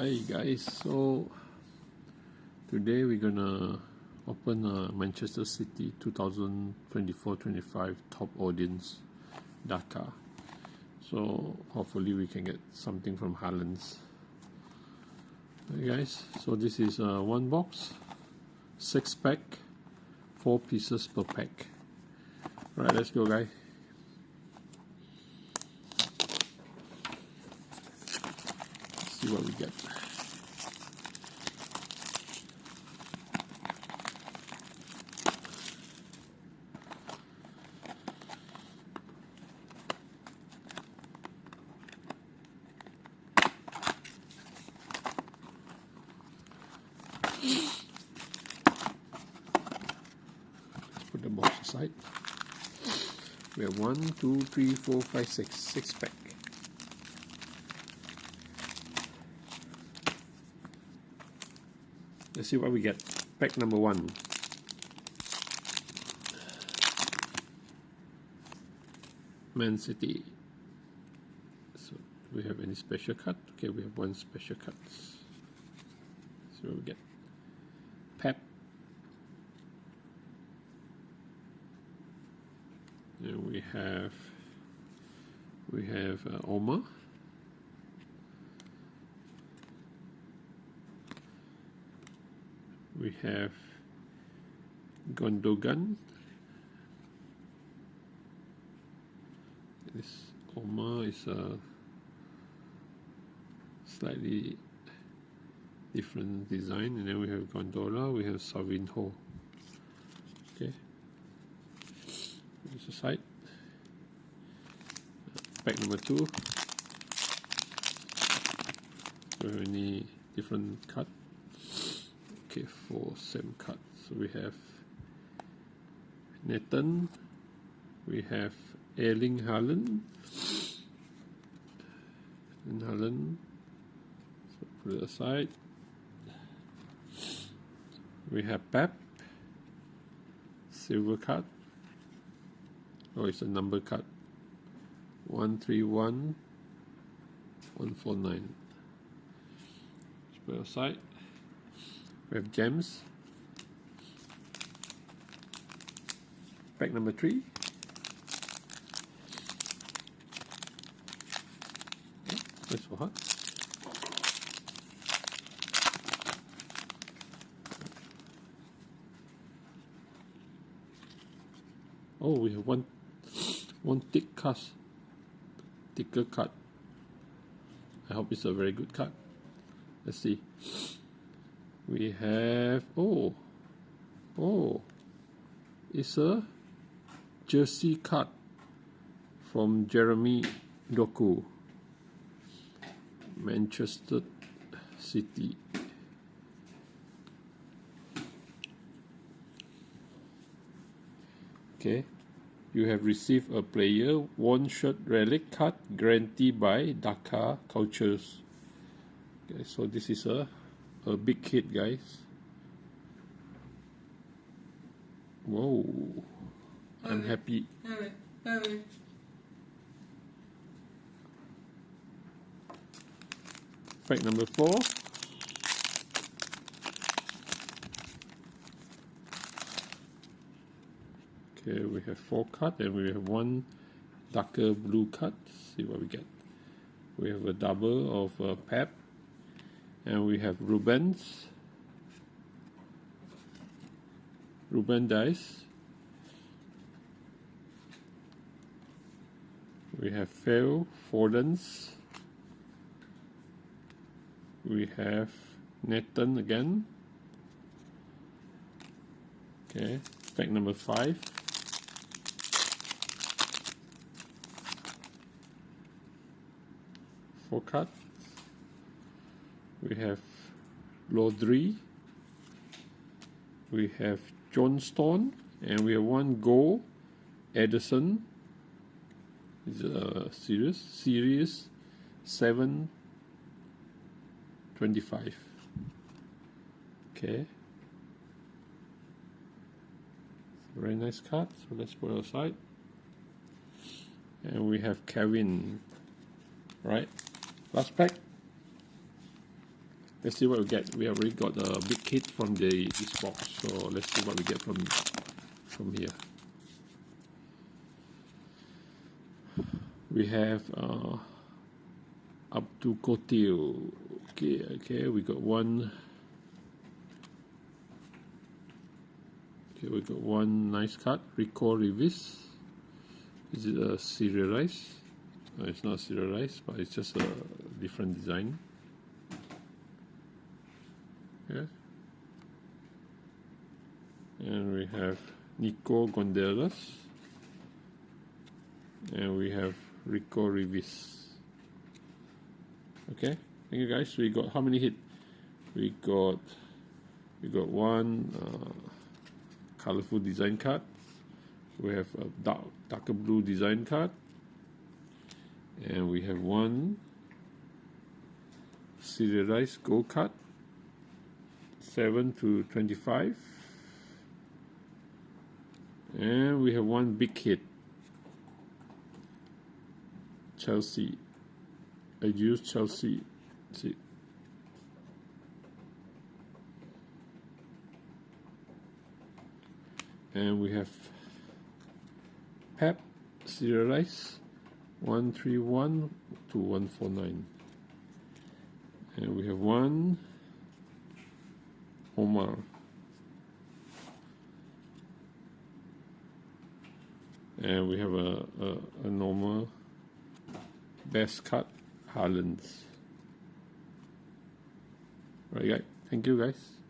Hi guys, so today we're gonna open Manchester City 2024-25 top audience Dakar. So hopefully we can get something from Haaland's. Hey guys, so this is one box, 6 pack, 4 pieces per pack. Alright, let's go guys. Let's see what we get. Put the box aside. We have 1, 2, 3, 4, 5, 6 pack. Let's see what we get. Pack number 1. Man City. So, do we have any special card? Okay, we have one special card. See what we get. Pep. And we have Omar. We have Gundogan. This Omar is a slightly different design, and then we have Gondola, we have Savinho. Okay, this aside. Pack number 2. Do we have any different card? Okay, 4 same cards. So we have Nathan, we have Erling Haaland, and Haaland. So put it aside. We have Pep, silver card. Oh, it's a number card. 131 149. Let's put it aside. We have James. Pack number 3. That's so hot. Oh, we have one thicker card. I hope it's a very good card. Let's see. We have it's a jersey card from Jeremy Doku, Manchester City. Okay, you have received a player one shirt relic card guaranteed by Dakar Cultures. Okay, so this is a big hit, guys. Whoa, I'm happy. Pack number 4. Okay, we have 4 cards, and we have one darker blue card. See what we get. We have a double of Pep, and we have Ruben Dice. We have Phil Foden's. We have Nathan again. Okay, pack number 5. Four cards. We have Lodri. We have Johnstone, and we have one goal. Edison. It's a series 7/25. Okay. Very nice card. So let's put it aside. And we have Kevin. Right. Last pack. let's see what we get. We already got a big hit from this box, so let's see what we get from here. We have Abdul Kotil. Okay, we got one. Okay, we got one nice card. Rico Rivas. Is it a serialized? No, it's not serialized, but it's just a different design. Okay. And we have Nico Gonzalez. And we have Rico Rivas. Okay, thank you guys. We got how many hit? We got one colorful design card. We have a darker blue design card, and we have one serialized gold card, 7 to 25, and we have one big hit, Chelsea. I used Chelsea. See. And we have Pep serialized 131 to 149. And we have one Omar. And we have a normal best cut Haaland. Right, guys. Thank you, guys.